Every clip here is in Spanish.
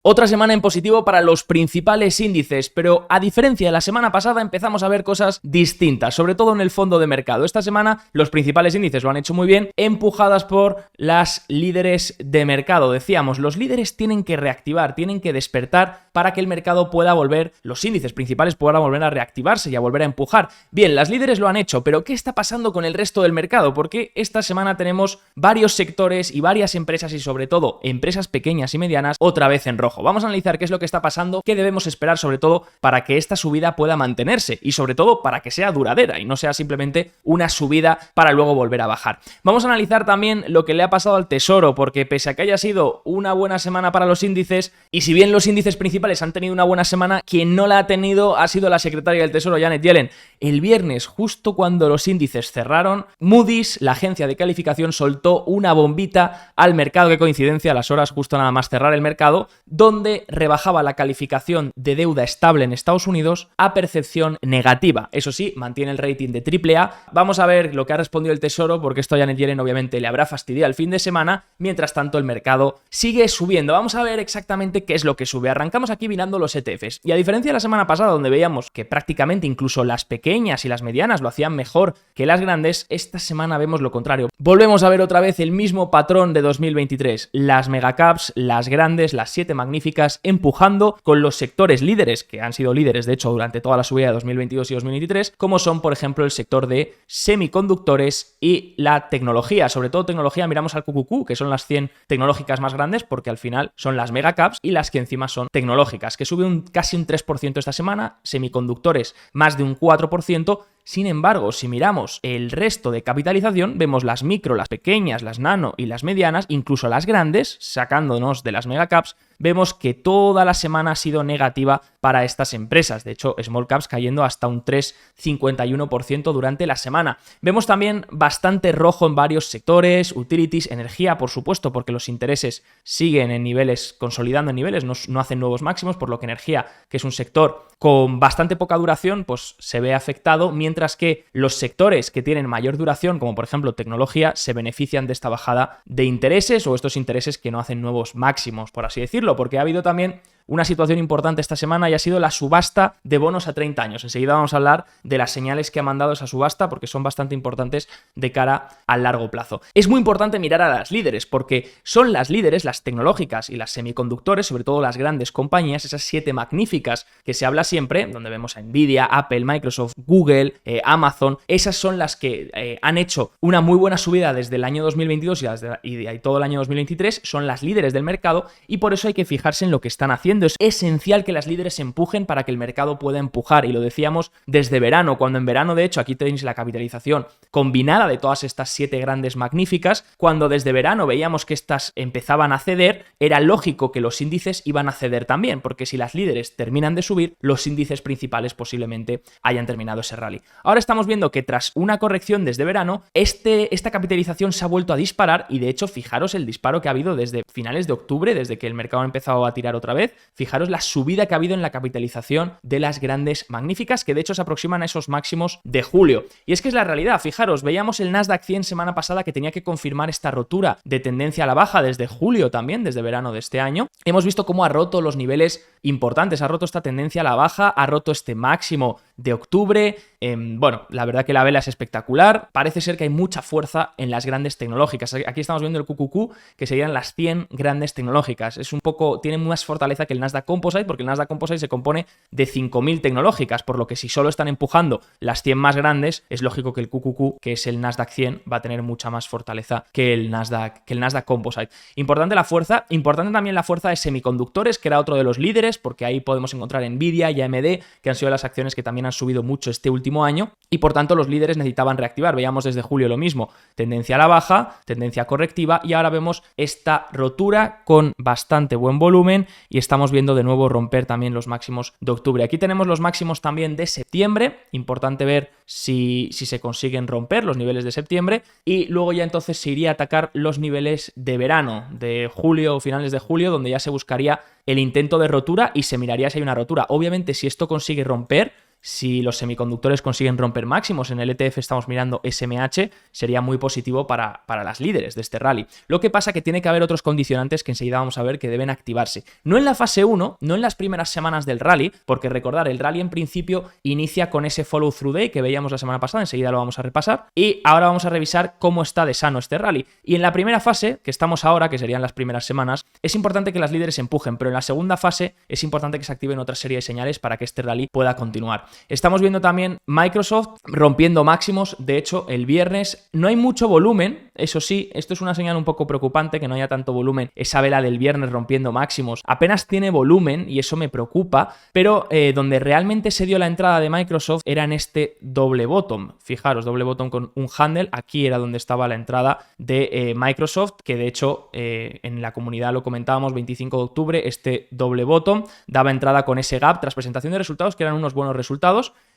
Otra semana en positivo para los principales índices, pero a diferencia de la semana pasada empezamos a ver cosas distintas, sobre todo en el fondo de mercado. Esta semana los principales índices lo han hecho muy bien, empujadas por las líderes de mercado. Decíamos, los líderes tienen que reactivar, tienen que despertar para que el mercado pueda volver, los índices principales puedan volver a reactivarse y a volver a empujar. Bien, las líderes lo han hecho, pero ¿qué está pasando con el resto del mercado? Porque esta semana tenemos varios sectores y varias empresas y sobre todo empresas pequeñas y medianas otra vez en rojo. Vamos a analizar qué es lo que está pasando, qué debemos esperar sobre todo para que esta subida pueda mantenerse y sobre todo para que sea duradera y no sea simplemente una subida para luego volver a bajar. Vamos a analizar también lo que le ha pasado al Tesoro, porque pese a que haya sido una buena semana para los índices, y si bien los índices principales han tenido una buena semana, quien no la ha tenido ha sido la secretaria del Tesoro, Janet Yellen. El viernes, justo cuando los índices cerraron, Moody's, la agencia de calificación, soltó una bombita al mercado, qué coincidencia, a las horas justo nada más cerrar el mercado, donde rebajaba la calificación de deuda estable en Estados Unidos a percepción negativa. Eso sí, mantiene el rating de AAA. Vamos a ver lo que ha respondido el Tesoro, porque esto a Janet Yellen obviamente le habrá fastidiado el fin de semana. Mientras tanto, el mercado sigue subiendo. Vamos a ver exactamente qué es lo que sube. Arrancamos aquí mirando los ETFs. Y a diferencia de la semana pasada, donde veíamos que prácticamente incluso las pequeñas y las medianas lo hacían mejor que las grandes, esta semana vemos lo contrario. Volvemos a ver otra vez el mismo patrón de 2023. Las megacaps, las grandes, las 7 magníficas, empujando con los sectores líderes, que han sido líderes de hecho durante toda la subida de 2022 y 2023, como son por ejemplo el sector de semiconductores y la tecnología. Sobre todo tecnología, miramos al QQQ, que son las 100 tecnológicas más grandes, porque al final son las megacaps y las que encima son tecnológicas, que sube casi un 3% esta semana, semiconductores más de un 4%. Sin embargo, si miramos el resto de capitalización, vemos las micro, las pequeñas, las nano y las medianas, incluso las grandes, sacándonos de las megacaps, vemos que toda la semana ha sido negativa para estas empresas. De hecho, small caps cayendo hasta un 3,51% durante la semana. Vemos también bastante rojo en varios sectores, utilities, energía, por supuesto, porque los intereses siguen en niveles, consolidando en niveles, no hacen nuevos máximos, por lo que energía, que es un sector con bastante poca duración, pues se ve afectado, mientras que los sectores que tienen mayor duración, como por ejemplo tecnología, se benefician de esta bajada de intereses o estos intereses que no hacen nuevos máximos, por así decirlo, porque ha habido también una situación importante esta semana y ha sido la subasta de bonos a 30 años. Enseguida vamos a hablar de las señales que ha mandado esa subasta porque son bastante importantes de cara al largo plazo. Es muy importante mirar a las líderes porque son las líderes, las tecnológicas y las semiconductores, sobre todo las grandes compañías, esas 7 magníficas que se habla siempre, donde vemos a Nvidia, Apple, Microsoft, Google, Amazon. Esas son las que han hecho una muy buena subida desde el año 2022 y todo el año 2023. Son las líderes del mercado y por eso hay que fijarse en lo que están haciendo. Es esencial que las líderes empujen para que el mercado pueda empujar, y lo decíamos desde verano, cuando en verano, de hecho, aquí tenéis la capitalización combinada de todas estas 7 grandes magníficas. Cuando desde verano veíamos que estas empezaban a ceder, era lógico que los índices iban a ceder también, porque si las líderes terminan de subir, los índices principales posiblemente hayan terminado ese rally. Ahora estamos viendo que tras una corrección desde verano, esta capitalización se ha vuelto a disparar y de hecho, fijaros el disparo que ha habido desde finales de octubre, desde que el mercado ha empezado a tirar otra vez. Fijaros la subida que ha habido en la capitalización de las grandes magníficas, que de hecho se aproximan a esos máximos de julio. Y es que es la realidad, fijaros, veíamos el Nasdaq 100 semana pasada que tenía que confirmar esta rotura de tendencia a la baja desde julio también, desde verano de este año. Hemos visto cómo ha roto los niveles importantes, ha roto esta tendencia a la baja, ha roto este máximo de octubre. Bueno, la verdad que la vela es espectacular. Parece ser que hay mucha fuerza en las grandes tecnológicas. Aquí estamos viendo el QQQ, que serían las 100 grandes tecnológicas. Es un poco, tiene más fortaleza que el Nasdaq Composite, porque el Nasdaq Composite se compone de 5.000 tecnológicas, por lo que si solo están empujando las 100 más grandes, es lógico que el QQQ, que es el Nasdaq 100, va a tener mucha más fortaleza que el Nasdaq Composite. Importante la fuerza, importante también la fuerza de semiconductores, que era otro de los líderes, porque ahí podemos encontrar Nvidia y AMD, que han sido las acciones que también han subido mucho este último año, y por tanto los líderes necesitaban reactivar. Veíamos desde julio lo mismo, tendencia a la baja, tendencia correctiva, y ahora vemos esta rotura con bastante buen volumen y estamos viendo de nuevo romper también los máximos de octubre. Aquí tenemos los máximos también de septiembre, importante ver si se consiguen romper los niveles de septiembre, y luego ya entonces se iría a atacar los niveles de verano, de julio o finales de julio, donde ya se buscaría el intento de rotura y se miraría si hay una rotura. Obviamente, si esto consigue romper, Si los semiconductores consiguen romper máximos, en el ETF estamos mirando SMH, sería muy positivo para las líderes de este rally. Lo que pasa que tiene que haber otros condicionantes que enseguida vamos a ver que deben activarse. No en la fase 1, no en las primeras semanas del rally, porque recordar, el rally en principio inicia con ese follow through day que veíamos la semana pasada, enseguida lo vamos a repasar, y ahora vamos a revisar cómo está de sano este rally. Y en la primera fase, que estamos ahora, que serían las primeras semanas, es importante que las líderes empujen, pero en la segunda fase es importante que se activen otra serie de señales para que este rally pueda continuar. Estamos viendo también Microsoft rompiendo máximos. De hecho, el viernes no hay mucho volumen, eso sí, esto es una señal un poco preocupante, que no haya tanto volumen. Esa vela del viernes rompiendo máximos apenas tiene volumen y eso me preocupa, pero donde realmente se dio la entrada de Microsoft era en este doble bottom. Fijaros, doble bottom con un handle, aquí era donde estaba la entrada de Microsoft, que de hecho en la comunidad lo comentábamos, 25 de octubre, este doble bottom daba entrada con ese gap tras presentación de resultados que eran unos buenos resultados.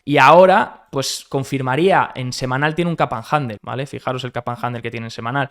Y ahora, pues confirmaría, en semanal tiene un cap and handle, ¿vale? Fijaros el cap and handle que tiene en semanal.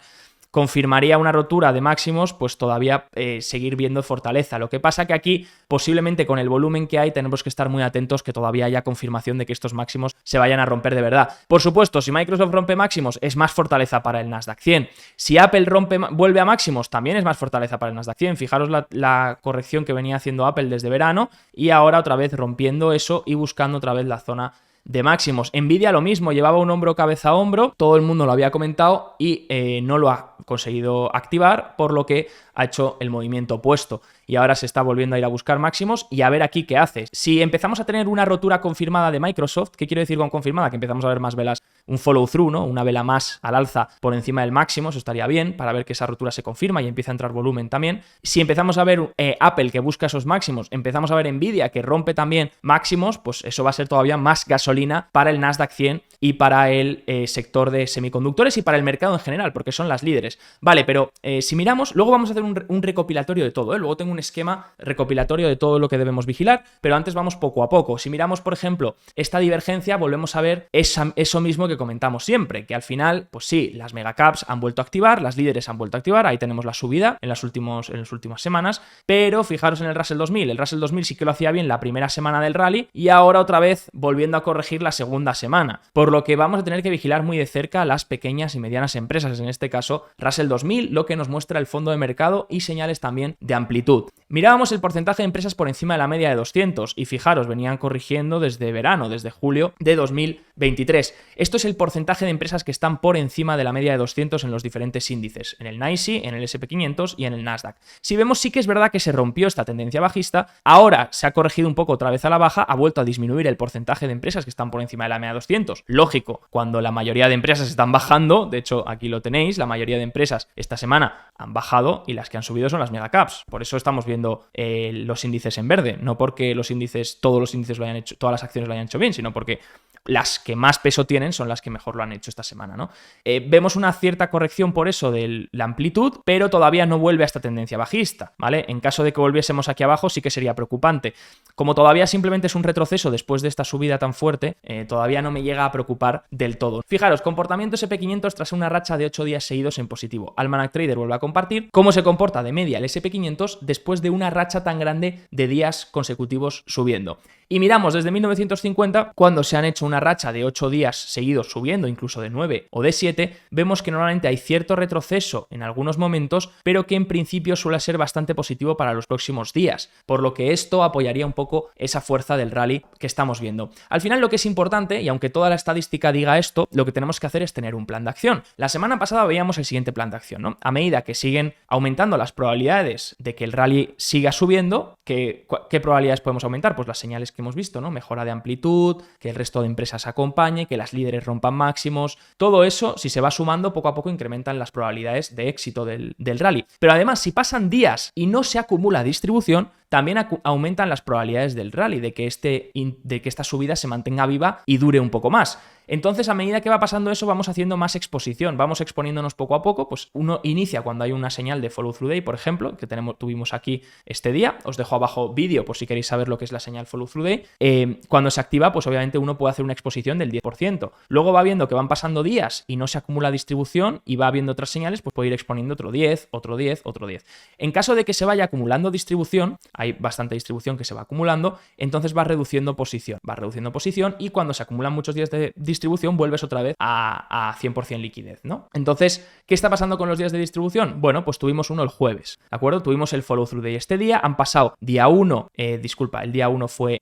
Confirmaría una rotura de máximos, pues todavía seguir viendo fortaleza. Lo que pasa que aquí, posiblemente con el volumen que hay, tenemos que estar muy atentos que todavía haya confirmación de que estos máximos se vayan a romper de verdad. Por supuesto, si Microsoft rompe máximos, es más fortaleza para el Nasdaq 100. Si Apple vuelve a máximos, también es más fortaleza para el Nasdaq 100. Fijaros la corrección que venía haciendo Apple desde verano y ahora otra vez rompiendo eso y buscando otra vez la zona de máximos. Nvidia lo mismo, llevaba un hombro cabeza a hombro, todo el mundo lo había comentado y no lo ha conseguido activar, por lo que ha hecho el movimiento opuesto y ahora se está volviendo a ir a buscar máximos y a ver aquí qué hace. Si empezamos a tener una rotura confirmada de Microsoft, ¿qué quiero decir con confirmada? Que empezamos a ver más velas, un follow through, ¿no? Una vela más al alza por encima del máximo, eso estaría bien para ver que esa rotura se confirma y empieza a entrar volumen también. Si empezamos a ver Apple que busca esos máximos, empezamos a ver Nvidia que rompe también máximos, pues eso va a ser todavía más gasolina para el Nasdaq 100 y para el sector de semiconductores y para el mercado en general, porque son las líderes. Vale, pero si miramos, luego vamos a hacer un recopilatorio de todo, ¿eh? Luego tengo un esquema recopilatorio de todo lo que debemos vigilar, pero antes vamos poco a poco. Si miramos, por ejemplo, esta divergencia, volvemos a ver eso mismo que comentamos siempre, que al final, pues sí, las megacaps han vuelto a activar, las líderes han vuelto a activar, ahí tenemos la subida en las últimas semanas, pero fijaros en el Russell 2000, el Russell 2000 sí que lo hacía bien la primera semana del rally y ahora otra vez volviendo a corregir la segunda semana, por lo que vamos a tener que vigilar muy de cerca las pequeñas y medianas empresas, en este caso Russell 2000, lo que nos muestra el fondo de mercado y señales también de amplitud. Mirábamos el porcentaje de empresas por encima de la media de 200 y fijaros, venían corrigiendo desde verano, desde julio de 2023. Esto es el porcentaje de empresas que están por encima de la media de 200 en los diferentes índices, en el NYSE, en el S&P 500 y en el Nasdaq. Si vemos, sí que es verdad que se rompió esta tendencia bajista, ahora se ha corregido un poco otra vez a la baja, ha vuelto a disminuir el porcentaje de empresas que están por encima de la media de 200. Lógico, cuando la mayoría de empresas están bajando, de hecho aquí lo tenéis, la mayoría de empresas esta semana han bajado y las que han subido son las megacaps. Por eso estamos viendo los índices en verde, no porque todos los índices lo hayan hecho, todas las acciones lo hayan hecho bien, sino porque las que más peso tienen son las que mejor lo han hecho esta semana, ¿no? Vemos una cierta corrección por eso de la amplitud, pero todavía no vuelve a esta tendencia bajista, ¿vale? En caso de que volviésemos aquí abajo sí que sería preocupante. Como todavía simplemente es un retroceso después de esta subida tan fuerte, todavía no me llega a preocupar del todo. Fijaros, comportamiento S&P 500 tras una racha de 8 días seguidos en positivo. Almanac Trader vuelve a compartir cómo se comporta de media el S&P 500 después de una racha tan grande de días consecutivos subiendo. Y miramos desde 1950, cuando se han hecho una racha de 8 días seguidos subiendo, incluso de 9 o de 7, vemos que normalmente hay cierto retroceso en algunos momentos, pero que en principio suele ser bastante positivo para los próximos días, por lo que esto apoyaría un poco esa fuerza del rally que estamos viendo. Al final lo que es importante, y aunque toda la estadística diga esto, lo que tenemos que hacer es tener un plan de acción. La semana pasada veíamos el siguiente plan de acción, ¿no? A medida que siguen aumentando las probabilidades de que el rally siga subiendo, ¿qué probabilidades podemos aumentar? Pues las señales que hemos visto, ¿no? Mejora de amplitud, que el resto de empresas acompañe, que las líderes rompan máximos, todo eso, si se va sumando, poco a poco incrementan las probabilidades de éxito del rally. Pero además, si pasan días y no se acumula distribución, también aumentan las probabilidades del rally, de que esta subida se mantenga viva y dure un poco más. Entonces, a medida que va pasando eso, vamos haciendo más exposición, vamos exponiéndonos poco a poco, pues uno inicia cuando hay una señal de follow through day, por ejemplo, que tuvimos aquí este día, os dejo abajo vídeo por si queréis saber lo que es la señal follow through day. Cuando se activa, pues obviamente uno puede hacer una exposición del 10%. Luego va viendo que van pasando días y no se acumula distribución y va viendo otras señales, pues puede ir exponiendo otro 10, otro 10, otro 10. En caso de que se vaya acumulando distribución, hay bastante distribución que se va acumulando, entonces va reduciendo posición y cuando se acumulan muchos días de distribución vuelves otra vez a 100% liquidez, ¿no? Entonces, ¿qué está pasando con los días de distribución? Bueno, pues tuvimos uno el jueves, ¿de acuerdo? Tuvimos el follow through day este día, han pasado día 1, el día 1 fue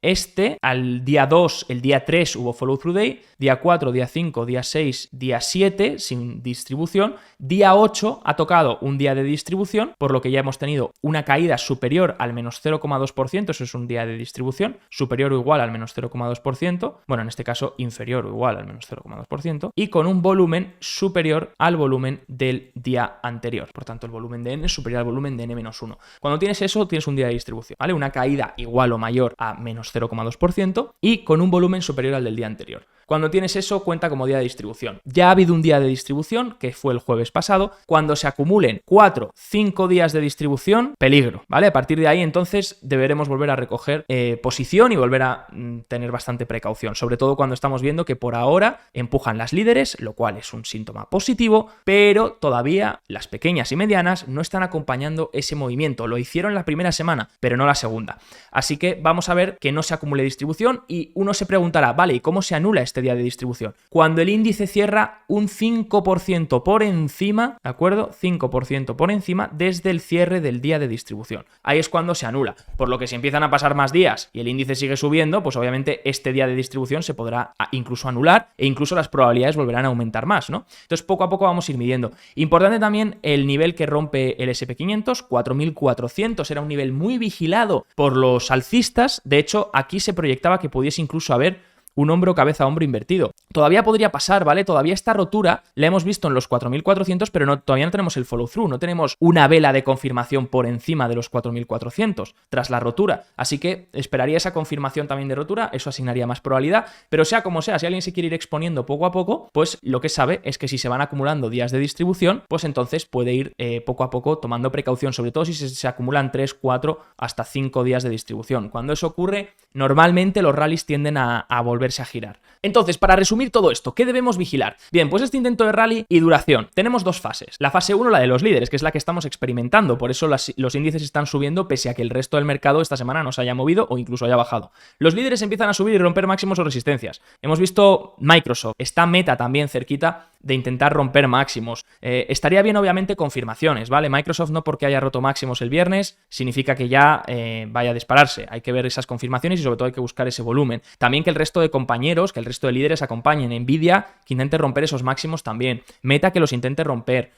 al día 2, el día 3 hubo follow through day, día 4, día 5, día 6, día 7 sin distribución, día 8 ha tocado un día de distribución, por lo que ya hemos tenido una caída superior al menos 0,2%, eso es un día de distribución, superior o igual al menos 0,2%, bueno, en este caso inferior o igual al menos 0,2%, y con un volumen superior al volumen del día anterior. Por tanto, el volumen de N es superior al volumen de N-1. Cuando tienes eso, tienes un día de distribución, ¿vale? Una caída igual o mayor a menos 0,2% y con un volumen superior al del día anterior. Cuando tienes eso, cuenta como día de distribución. Ya ha habido un día de distribución, que fue el jueves pasado. Cuando se acumulen 4, 5 días de distribución, peligro, ¿vale? A partir de ahí, entonces, deberemos volver a recoger posición y volver a tener bastante precaución, sobre todo cuando estamos viendo que por ahora empujan las líderes, lo cual es un síntoma positivo, pero todavía las pequeñas y medianas no están acompañando ese movimiento. Lo hicieron la primera semana, pero no la segunda. Así que vamos a ver que no se acumule distribución y uno se preguntará, vale, ¿y cómo se anula este día de distribución? Cuando el índice cierra un 5% por encima, ¿de acuerdo? 5% por encima desde el cierre del día de distribución. Ahí es cuando se anula. Por lo que si empiezan a pasar más días y el índice sigue subiendo, pues obviamente este día de distribución se podrá incluso anular e incluso las probabilidades volverán a aumentar más, ¿no? Entonces poco a poco vamos a ir midiendo. Importante también el nivel que rompe el S&P 500, 4.400, era un nivel muy vigilado por los alcistas. De hecho, aquí se proyectaba que pudiese incluso haber un hombro cabeza a hombro invertido. Todavía podría pasar, ¿vale? Todavía esta rotura la hemos visto en los 4.400, pero todavía no tenemos el follow through, no tenemos una vela de confirmación por encima de los 4.400 tras la rotura. Así que esperaría esa confirmación también de rotura, eso asignaría más probabilidad, pero sea como sea, si alguien se quiere ir exponiendo poco a poco, pues lo que sabe es que si se van acumulando días de distribución, pues entonces puede ir poco a poco tomando precaución, sobre todo si se acumulan 3, 4, hasta 5 días de distribución. Cuando eso ocurre, normalmente los rallies tienden a volverse a girar. Entonces, para resumir todo esto, ¿qué debemos vigilar? Bien, pues este intento de rally y duración. Tenemos dos fases. La fase 1, la de los líderes, que es la que estamos experimentando. Por eso los índices están subiendo pese a que el resto del mercado esta semana no se haya movido o incluso haya bajado. Los líderes empiezan a subir y romper máximos o resistencias. Hemos visto Microsoft, está Meta también cerquita de intentar romper máximos. Estaría bien, obviamente, confirmaciones, ¿vale? Microsoft no porque haya roto máximos el viernes significa que ya vaya a dispararse. Hay que ver esas confirmaciones y sobre todo hay que buscar ese volumen. También que el resto de compañeros, que el resto de líderes acompañen. Nvidia que intente romper esos máximos también. Meta que los intente romper.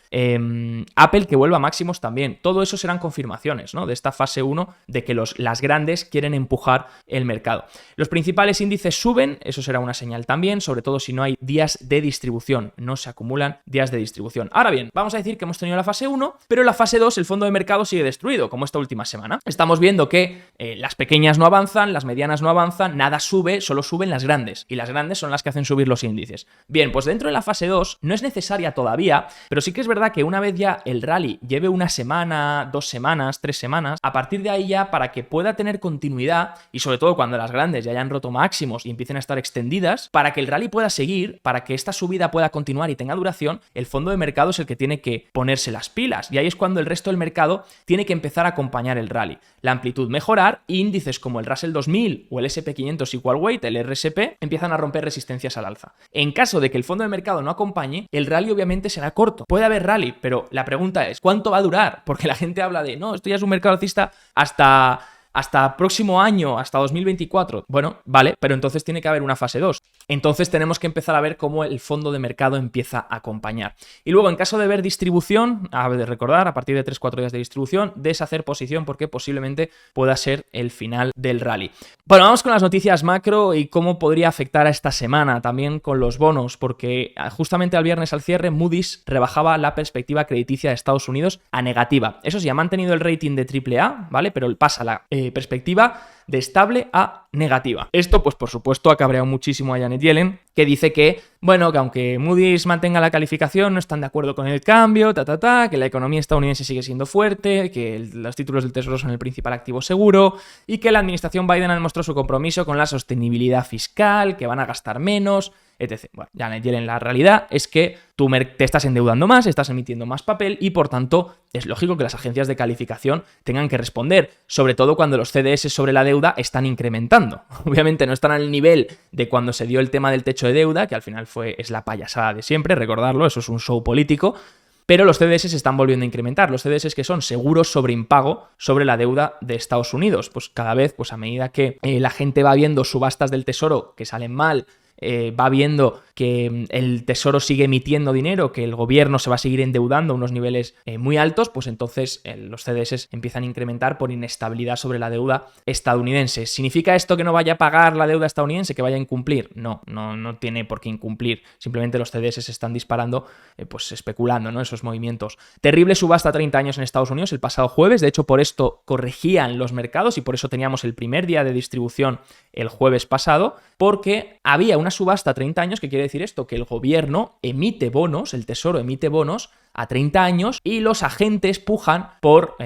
Apple que vuelva a máximos también. Todo eso serán confirmaciones, ¿no? De esta fase 1 de que las grandes quieren empujar el mercado. Los principales índices suben, eso será una señal también, sobre todo si no hay días de distribución. No se acumulan días de distribución. Ahora bien, vamos a decir que hemos tenido la fase 1, pero en la fase 2 el fondo de mercado sigue destruido, como esta última semana. Estamos viendo que las pequeñas no avanzan, las medianas no avanzan, nada sube, solo suben las grandes, y las grandes son las que hacen subir los índices. Bien, pues dentro de la fase 2 no es necesaria todavía, pero sí que es verdad que una vez ya el rally lleve una semana, 2 semanas, 3 semanas, a partir de ahí ya para que pueda tener continuidad, y sobre todo cuando las grandes ya hayan roto máximos y empiecen a estar extendidas, para que el rally pueda seguir, para que esta subida pueda continuar y tenga duración, el fondo de mercado es el que tiene que ponerse las pilas, y ahí es cuando el resto del mercado tiene que empezar a acompañar el rally. La amplitud mejorar, índices como el Russell 2000 o el S&P 500 Equal Weight, el RSP, empiezan a romper resistencias al alza. En caso de que el fondo de mercado no acompañe, el rally obviamente será corto. Puede haber rally, pero la pregunta es, ¿cuánto va a durar? Porque la gente habla de, no, esto ya es un mercado alcista hasta próximo año, hasta 2024. Bueno, vale, pero entonces tiene que haber una fase 2. Entonces tenemos que empezar a ver cómo el fondo de mercado empieza a acompañar. Y luego, en caso de ver distribución, de recordar, a partir de 3-4 días de distribución, deshacer posición porque posiblemente pueda ser el final del rally. Bueno, vamos con las noticias macro y cómo podría afectar a esta semana, también con los bonos, porque justamente al viernes al cierre, Moody's rebajaba la perspectiva crediticia de Estados Unidos a negativa. Eso sí, ha mantenido el rating de AAA, ¿vale? Pero pasa la perspectiva de estable a negativa. Esto, pues por supuesto, ha cabreado muchísimo a Janet Yellen, que dice que, bueno, que aunque Moody's mantenga la calificación, no están de acuerdo con el cambio, que la economía estadounidense sigue siendo fuerte, que los títulos del Tesoro son el principal activo seguro y que la administración Biden ha demostrado su compromiso con la sostenibilidad fiscal, que van a gastar menos, etc. Bueno, Janet Yellen, la realidad es que tú te estás endeudando más, estás emitiendo más papel y por tanto es lógico que las agencias de calificación tengan que responder, sobre todo cuando los CDS sobre la deuda están incrementando. Obviamente no están al nivel de cuando se dio el tema del techo de deuda, que al final es la payasada de siempre, recordarlo, eso es un show político, pero los CDS se están volviendo a incrementar. Los CDS que son seguros sobre impago sobre la deuda de Estados Unidos. Pues cada vez, pues a medida que la gente va viendo subastas del Tesoro que salen mal, va viendo que el Tesoro sigue emitiendo dinero, que el gobierno se va a seguir endeudando a unos niveles muy altos, pues entonces los CDS empiezan a incrementar por inestabilidad sobre la deuda estadounidense. ¿Significa esto que no vaya a pagar la deuda estadounidense, que vaya a incumplir? No tiene por qué incumplir. Simplemente los CDS se están disparando, pues especulando, ¿no? Esos movimientos. Terrible subasta a 30 años en Estados Unidos el pasado jueves. De hecho, por esto corregían los mercados y por eso teníamos el primer día de distribución el jueves pasado, porque había una subasta a 30 años, que quiere decir esto, que el gobierno emite bonos, el Tesoro emite bonos a 30 años y los agentes pujan por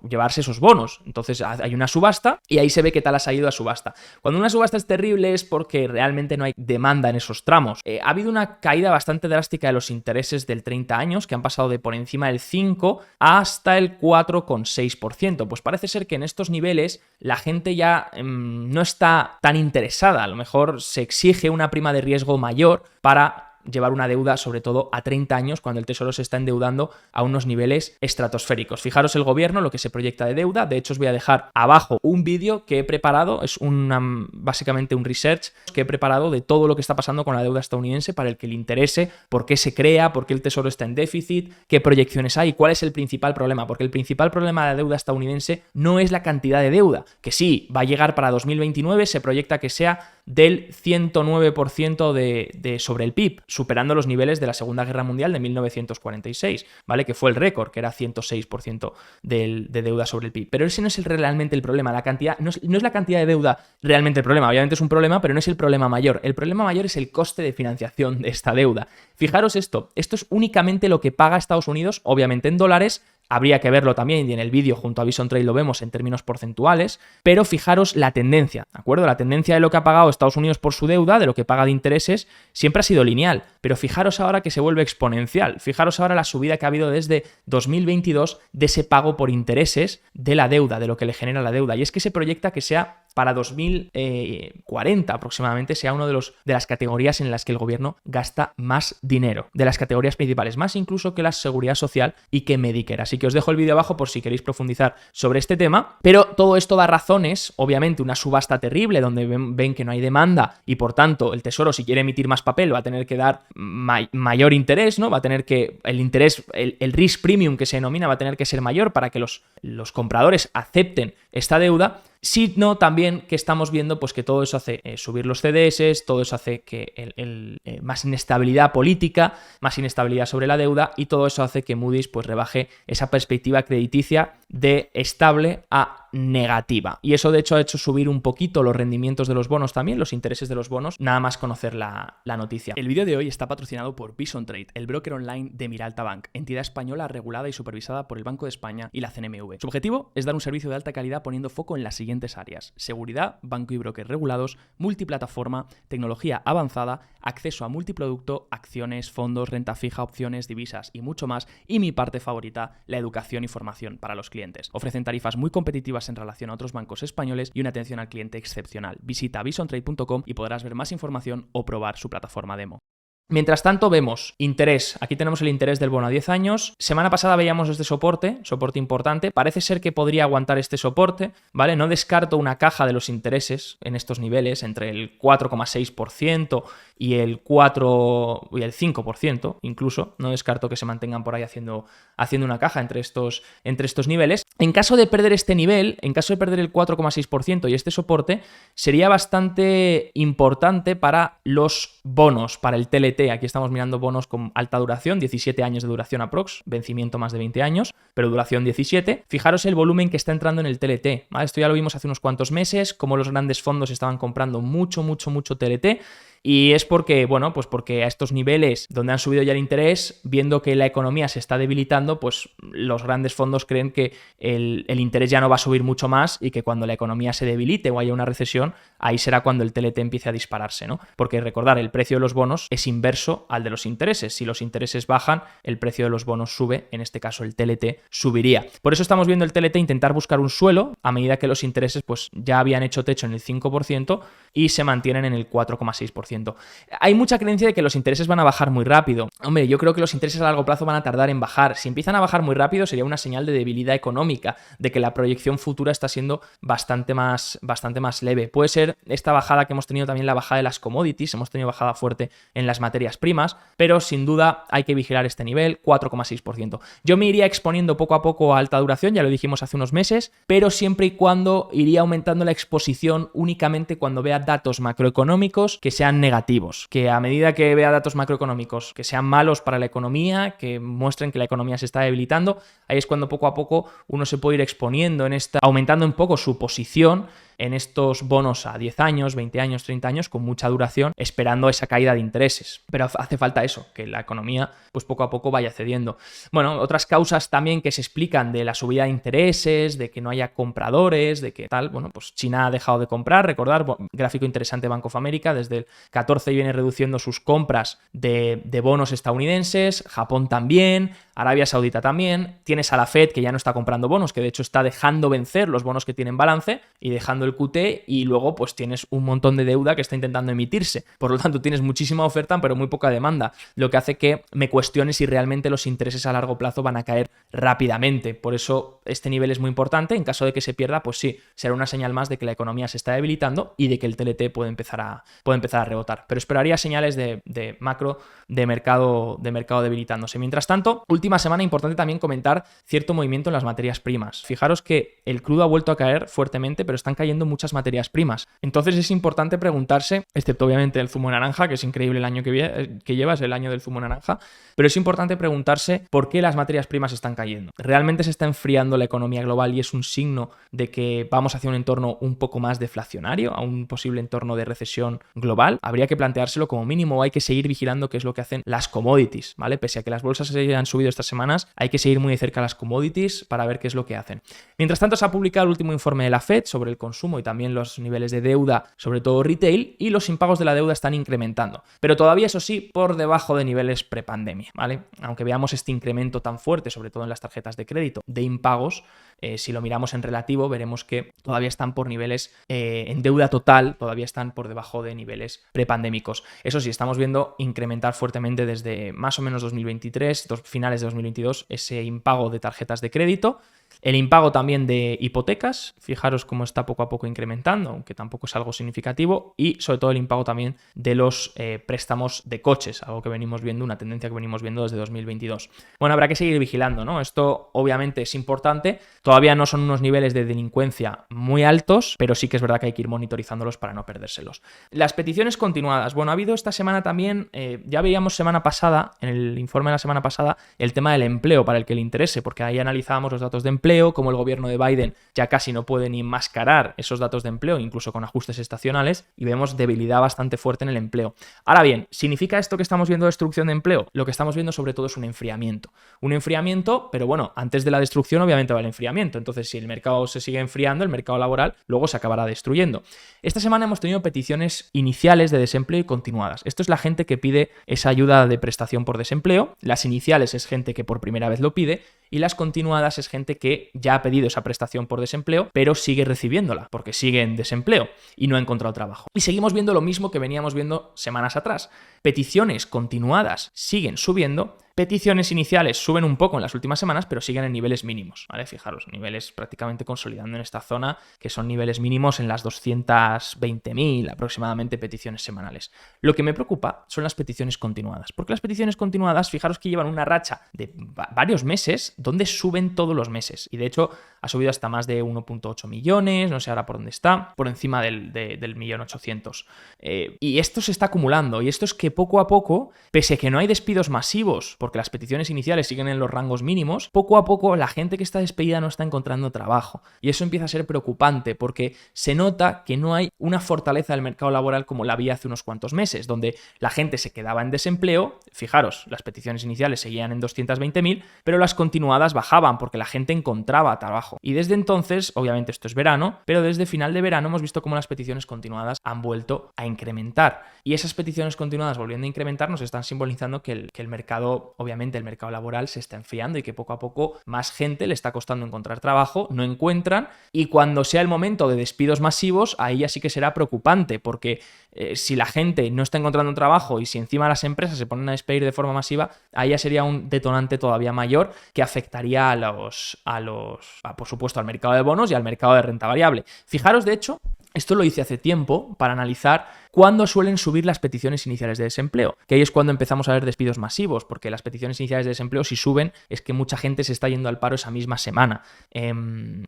llevarse esos bonos. Entonces hay una subasta y ahí se ve qué tal ha salido la subasta. Cuando una subasta es terrible es porque realmente no hay demanda en esos tramos. Ha habido una caída bastante drástica de los intereses del 30 años, que han pasado de por encima del 5 hasta el 4,6%. Pues parece ser que en estos niveles la gente ya no está tan interesada. A lo mejor se exige una prima de riesgo mayor para llevar una deuda, sobre todo a 30 años, cuando el Tesoro se está endeudando a unos niveles estratosféricos. Fijaros el gobierno, lo que se proyecta de deuda. De hecho, os voy a dejar abajo un vídeo que he preparado, es básicamente un research que he preparado de todo lo que está pasando con la deuda estadounidense para el que le interese, por qué se crea, por qué el Tesoro está en déficit, qué proyecciones hay y cuál es el principal problema. Porque el principal problema de la deuda estadounidense no es la cantidad de deuda, que sí, va a llegar para 2029, se proyecta que sea del 109% de sobre el PIB, superando los niveles de la Segunda Guerra Mundial de 1946, ¿vale? Que fue el récord, que era 106% de deuda sobre el PIB. Pero ese no es realmente el problema. La cantidad no es la cantidad de deuda realmente el problema. Obviamente es un problema, pero no es el problema mayor. El problema mayor es el coste de financiación de esta deuda. Fijaros esto es únicamente lo que paga Estados Unidos, obviamente en dólares. Habría que verlo también, y en el vídeo junto a Bison Trade lo vemos en términos porcentuales, pero fijaros la tendencia, ¿de acuerdo? La tendencia de lo que ha pagado Estados Unidos por su deuda, de lo que paga de intereses, siempre ha sido lineal, pero fijaros ahora que se vuelve exponencial. Fijaros ahora la subida que ha habido desde 2022 de ese pago por intereses de la deuda, de lo que le genera la deuda, y es que se proyecta que sea para 2040 aproximadamente sea uno de las categorías en las que el gobierno gasta más dinero, de las categorías principales, más incluso que la seguridad social y que Medicare. Así que os dejo el vídeo abajo por si queréis profundizar sobre este tema, pero todo esto da razones, obviamente una subasta terrible donde ven que no hay demanda y por tanto el Tesoro, si quiere emitir más papel, va a tener que dar mayor interés, ¿no? Va a tener que el interés, el risk premium que se denomina, va a tener que ser mayor para que los compradores acepten esta deuda. Sino también que estamos viendo pues que todo eso hace subir los CDS, todo eso hace que más inestabilidad política, más inestabilidad sobre la deuda y todo eso hace que Moody's pues rebaje esa perspectiva crediticia de estable a negativa. Y eso de hecho ha hecho subir un poquito los rendimientos de los bonos también, los intereses de los bonos, nada más conocer la noticia. El vídeo de hoy está patrocinado por Bison Trade, el broker online de Miralta Bank, entidad española regulada y supervisada por el Banco de España y la CNMV. Su objetivo es dar un servicio de alta calidad poniendo foco en las siguientes áreas: seguridad, banco y broker regulados, multiplataforma, tecnología avanzada, acceso a multiproducto, acciones, fondos, renta fija, opciones, divisas y mucho más, y mi parte favorita, la educación y formación para los clientes. Ofrecen tarifas muy competitivas en relación a otros bancos españoles y una atención al cliente excepcional. Visita bisontrade.com y podrás ver más información o probar su plataforma demo. Mientras tanto vemos interés, aquí tenemos el interés del bono a 10 años, semana pasada veíamos este soporte importante, parece ser que podría aguantar este soporte, ¿vale? No descarto una caja de los intereses en estos niveles, entre el 4,6% y el 5% incluso, no descarto que se mantengan por ahí haciendo haciendo una caja entre estos niveles. En caso de perder este nivel, en caso de perder el 4,6% y este soporte, sería bastante importante para los bonos, para el TLT. Aquí estamos mirando bonos con alta duración, 17 años de duración aprox, vencimiento más de 20 años, pero duración 17. Fijaros el volumen que está entrando en el TLT, ¿vale? Esto ya lo vimos hace unos cuantos meses, como los grandes fondos estaban comprando mucho TLT. Y es porque, bueno, pues porque a estos niveles donde han subido ya el interés, viendo que la economía se está debilitando, pues los grandes fondos creen que el interés ya no va a subir mucho más y que cuando la economía se debilite o haya una recesión, ahí será cuando el TLT empiece a dispararse, ¿no? Porque recordar, el precio de los bonos es inverso al de los intereses. Si los intereses bajan, el precio de los bonos sube, en este caso el TLT subiría. Por eso estamos viendo el TLT intentar buscar un suelo a medida que los intereses pues ya habían hecho techo en el 5% y se mantienen en el 4,6%. Hay mucha creencia de que los intereses van a bajar muy rápido. Hombre, yo creo que los intereses a largo plazo van a tardar en bajar. Si empiezan a bajar muy rápido sería una señal de debilidad económica, de que la proyección futura está siendo bastante más leve. Puede ser esta bajada que hemos tenido también, la bajada de las commodities, hemos tenido bajada fuerte en las materias primas, pero sin duda hay que vigilar este nivel, 4,6%. Yo me iría exponiendo poco a poco a alta duración, ya lo dijimos hace unos meses, pero siempre y cuando iría aumentando la exposición únicamente cuando vea datos macroeconómicos que sean negativos, que a medida que vea datos macroeconómicos que sean malos para la economía, que muestren que la economía se está debilitando, ahí es cuando poco a poco uno se puede ir exponiendo aumentando un poco su posición en estos bonos a 10 años, 20 años, 30 años, con mucha duración, esperando esa caída de intereses. Pero hace falta eso, que la economía pues poco a poco vaya cediendo. Bueno, otras causas también que se explican de la subida de intereses, de que no haya compradores, de que tal, bueno, pues China ha dejado de comprar, recordar, gráfico interesante Bank of America, desde el 14 viene reduciendo sus compras de bonos estadounidenses, Japón también, Arabia Saudita también, tienes a la Fed que ya no está comprando bonos, que de hecho está dejando vencer los bonos que tienen balance y dejando el QT, y luego pues tienes un montón de deuda que está intentando emitirse. Por lo tanto, tienes muchísima oferta pero muy poca demanda, lo que hace que me cuestione si realmente los intereses a largo plazo van a caer rápidamente. Por eso este nivel es muy importante. En caso de que se pierda, pues sí, será una señal más de que la economía se está debilitando y de que el TLT puede empezar a rebotar. Pero esperaría señales de macro de mercado debilitándose. Mientras tanto, última semana importante también comentar cierto movimiento en las materias primas. Fijaros que el crudo ha vuelto a caer fuertemente, pero están cayendo muchas materias primas. Entonces es importante preguntarse, excepto obviamente el zumo de naranja, que es increíble el año que lleva, es el año del zumo de naranja, pero es importante preguntarse por qué las materias primas están cayendo. ¿Realmente se está enfriando la economía global y es un signo de que vamos hacia un entorno un poco más deflacionario, a un posible entorno de recesión global? Habría que planteárselo como mínimo, o hay que seguir vigilando qué es lo que hacen las commodities, ¿vale? Pese a que las bolsas se hayan subido estas semanas, hay que seguir muy de cerca las commodities para ver qué es lo que hacen. Mientras tanto, se ha publicado el último informe de la Fed sobre el consumo y también los niveles de deuda, sobre todo retail, y los impagos de la deuda están incrementando. Pero todavía, eso sí, por debajo de niveles prepandemia, ¿vale? Aunque veamos este incremento tan fuerte, sobre todo en las tarjetas de crédito, de impagos, si lo miramos en relativo, veremos que todavía están por niveles, en deuda total, todavía están por debajo de niveles prepandémicos. Eso sí, estamos viendo incrementar fuertemente desde más o menos 2023, finales de 2022, ese impago de tarjetas de crédito. El impago también de hipotecas, fijaros cómo está poco a poco incrementando, aunque tampoco es algo significativo, y sobre todo el impago también de los préstamos de coches, algo que venimos viendo, una tendencia que venimos viendo desde 2022. Bueno, habrá que seguir vigilando, ¿no? Esto obviamente es importante, todavía no son unos niveles de delincuencia muy altos, pero sí que es verdad que hay que ir monitorizándolos para no perdérselos. Las peticiones continuadas. Bueno, ha habido esta semana también, ya veíamos semana pasada, en el informe de la semana pasada, el tema del empleo para el que le interese, porque ahí analizábamos los datos de empleo, como el gobierno de Biden ya casi no puede ni enmascarar esos datos de empleo, incluso con ajustes estacionales, y vemos debilidad bastante fuerte en el empleo. Ahora bien, ¿significa esto que estamos viendo destrucción de empleo? Lo que estamos viendo sobre todo es un enfriamiento. Un enfriamiento, pero bueno, antes de la destrucción obviamente va el enfriamiento. Entonces, si el mercado se sigue enfriando, el mercado laboral luego se acabará destruyendo. Esta semana hemos tenido peticiones iniciales de desempleo y continuadas. Esto es la gente que pide esa ayuda de prestación por desempleo. Las iniciales es gente que por primera vez lo pide, y las continuadas es gente que ya ha pedido esa prestación por desempleo, pero sigue recibiéndola porque sigue en desempleo y no ha encontrado trabajo. Y seguimos viendo lo mismo que veníamos viendo semanas atrás. Peticiones continuadas siguen subiendo, peticiones iniciales suben un poco en las últimas semanas, pero siguen en niveles mínimos, ¿vale? Fijaros, niveles prácticamente consolidando en esta zona, que son niveles mínimos en las 220.000 aproximadamente peticiones semanales. Lo que me preocupa son las peticiones continuadas, porque las peticiones continuadas, fijaros que llevan una racha de varios meses donde suben todos los meses, y de hecho ha subido hasta más de 1.8 millones, no sé ahora por dónde está, por encima del 1.800.000. Y esto se está acumulando, y esto es que poco a poco, pese a que no hay despidos masivos, porque las peticiones iniciales siguen en los rangos mínimos, poco a poco la gente que está despedida no está encontrando trabajo. Y eso empieza a ser preocupante porque se nota que no hay una fortaleza del mercado laboral como la había hace unos cuantos meses, donde la gente se quedaba en desempleo. Fijaros, las peticiones iniciales seguían en 220.000, pero las continuadas bajaban porque la gente encontraba trabajo. Y desde entonces, obviamente esto es verano, pero desde final de verano hemos visto cómo las peticiones continuadas han vuelto a incrementar. Y esas peticiones continuadas volviendo a incrementar nos están simbolizando que el mercado, obviamente el mercado laboral se está enfriando y que poco a poco más gente le está costando encontrar trabajo, no encuentran, y cuando sea el momento de despidos masivos, ahí ya sí que será preocupante, porque si la gente no está encontrando un trabajo y si encima las empresas se ponen a despedir de forma masiva, ahí ya sería un detonante todavía mayor que afectaría por supuesto, al mercado de bonos y al mercado de renta variable. Fijaros, de hecho, esto lo hice hace tiempo para analizar cuándo suelen subir las peticiones iniciales de desempleo, que ahí es cuando empezamos a ver despidos masivos, porque las peticiones iniciales de desempleo, si suben, es que mucha gente se está yendo al paro esa misma semana.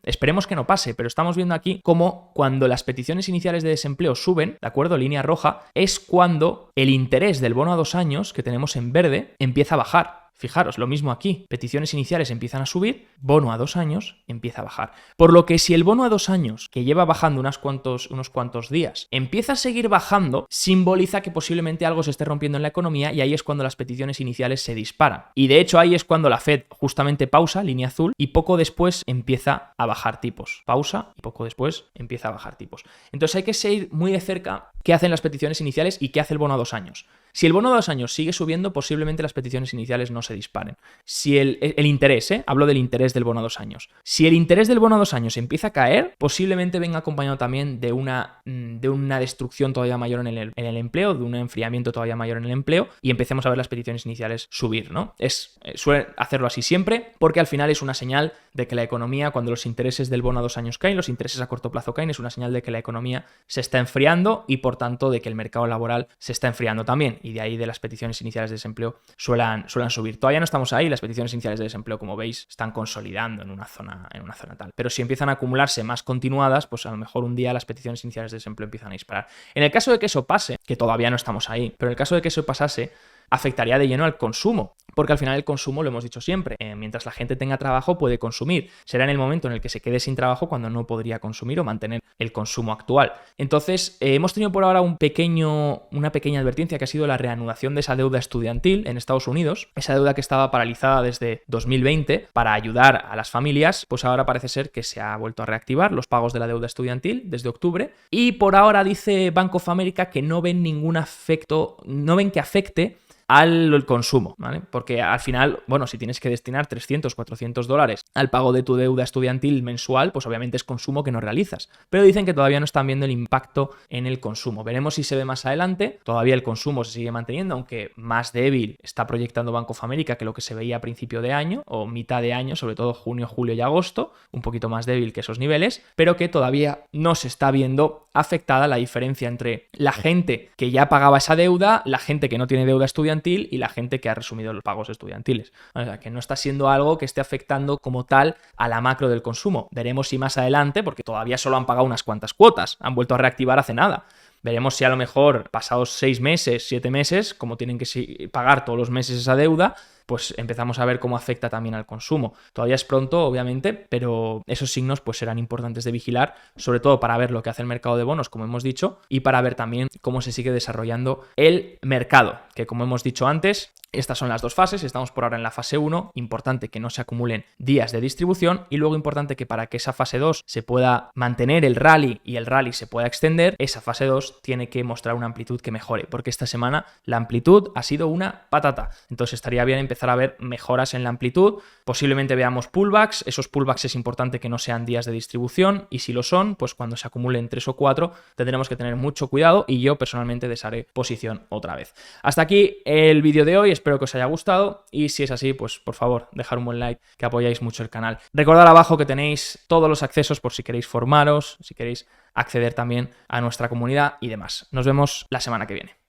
Esperemos que no pase, pero estamos viendo aquí cómo cuando las peticiones iniciales de desempleo suben, ¿de acuerdo? Línea roja, es cuando el interés del bono a 2 años, que tenemos en verde, empieza a bajar. Fijaros, lo mismo aquí, peticiones iniciales empiezan a subir, bono a 2 años empieza a bajar. Por lo que si el bono a 2 años, que lleva bajando unos cuantos días, empieza a seguir bajando, simboliza que posiblemente algo se esté rompiendo en la economía y ahí es cuando las peticiones iniciales se disparan. Y de hecho ahí es cuando la Fed justamente pausa, línea azul, y poco después empieza a bajar tipos. Pausa y poco después empieza a bajar tipos. Entonces hay que seguir muy de cerca qué hacen las peticiones iniciales y qué hace el bono a 2 años. Si el bono a 2 años sigue subiendo, posiblemente las peticiones iniciales no se disparen. Si el interés, hablo del interés del bono a 2 años. Si el interés del bono a 2 años empieza a caer, posiblemente venga acompañado también de una destrucción todavía mayor en el empleo, de un enfriamiento todavía mayor en el empleo, y empecemos a ver las peticiones iniciales subir, ¿no? Suele hacerlo así siempre, porque al final es una señal de que la economía, cuando los intereses del bono a 2 años caen, los intereses a corto plazo caen, es una señal de que la economía se está enfriando y por tanto de que el mercado laboral se está enfriando también. Y de ahí de las peticiones iniciales de desempleo suelan subir. Todavía no estamos ahí, las peticiones iniciales de desempleo, como veis, están consolidando en una zona tal. Pero si empiezan a acumularse más continuadas, pues a lo mejor un día las peticiones iniciales de desempleo empiezan a disparar. En el caso de que eso pase, que todavía no estamos ahí, pero en el caso de que eso pasase, afectaría de lleno al consumo, porque al final el consumo, lo hemos dicho siempre, mientras la gente tenga trabajo puede consumir. Será en el momento en el que se quede sin trabajo cuando no podría consumir o mantener el consumo actual. Entonces, hemos tenido por ahora una pequeña advertencia que ha sido la reanudación de esa deuda estudiantil en Estados Unidos, esa deuda que estaba paralizada desde 2020 para ayudar a las familias, pues ahora parece ser que se ha vuelto a reactivar los pagos de la deuda estudiantil desde octubre, y por ahora dice Bank of America que no ven ningún efecto, no ven que afecte al consumo, ¿vale? Porque al final, bueno, si tienes que destinar 300, 400 dólares al pago de tu deuda estudiantil mensual, pues obviamente es consumo que no realizas. Pero dicen que todavía no están viendo el impacto en el consumo. Veremos si se ve más adelante. Todavía el consumo se sigue manteniendo, aunque más débil está proyectando Bank of America que lo que se veía a principio de año o mitad de año, sobre todo junio, julio y agosto, un poquito más débil que esos niveles, pero que todavía no se está viendo afectada la diferencia entre la gente que ya pagaba esa deuda, la gente que no tiene deuda estudiantil y la gente que ha resumido los pagos estudiantiles. O sea, que no está siendo algo que esté afectando como tal a la macro del consumo. Veremos si más adelante, porque todavía solo han pagado unas cuantas cuotas, han vuelto a reactivar hace nada. Veremos si a lo mejor pasados 6 meses, 7 meses, como tienen que pagar todos los meses esa deuda, pues empezamos a ver cómo afecta también al consumo. Todavía es pronto, obviamente, pero esos signos pues serán importantes de vigilar, sobre todo para ver lo que hace el mercado de bonos, como hemos dicho, y para ver también cómo se sigue desarrollando el mercado, que como hemos dicho antes, estas son las dos fases. Estamos por ahora en la fase 1, importante que no se acumulen días de distribución, y luego importante que para que esa fase 2 se pueda mantener el rally y el rally se pueda extender, esa fase 2 tiene que mostrar una amplitud que mejore, porque esta semana la amplitud ha sido una patata. Entonces estaría bien empezar empezar a ver mejoras en la amplitud. Posiblemente veamos pullbacks. Esos pullbacks es importante que no sean días de distribución, y si lo son, pues cuando se acumulen 3 o 4 tendremos que tener mucho cuidado, y yo personalmente desharé posición otra vez. Hasta aquí el vídeo de hoy, espero que os haya gustado, y si es así, pues por favor, dejar un buen like, que apoyáis mucho el canal. Recordad abajo que tenéis todos los accesos por si queréis formaros, si queréis acceder también a nuestra comunidad y demás. Nos vemos la semana que viene.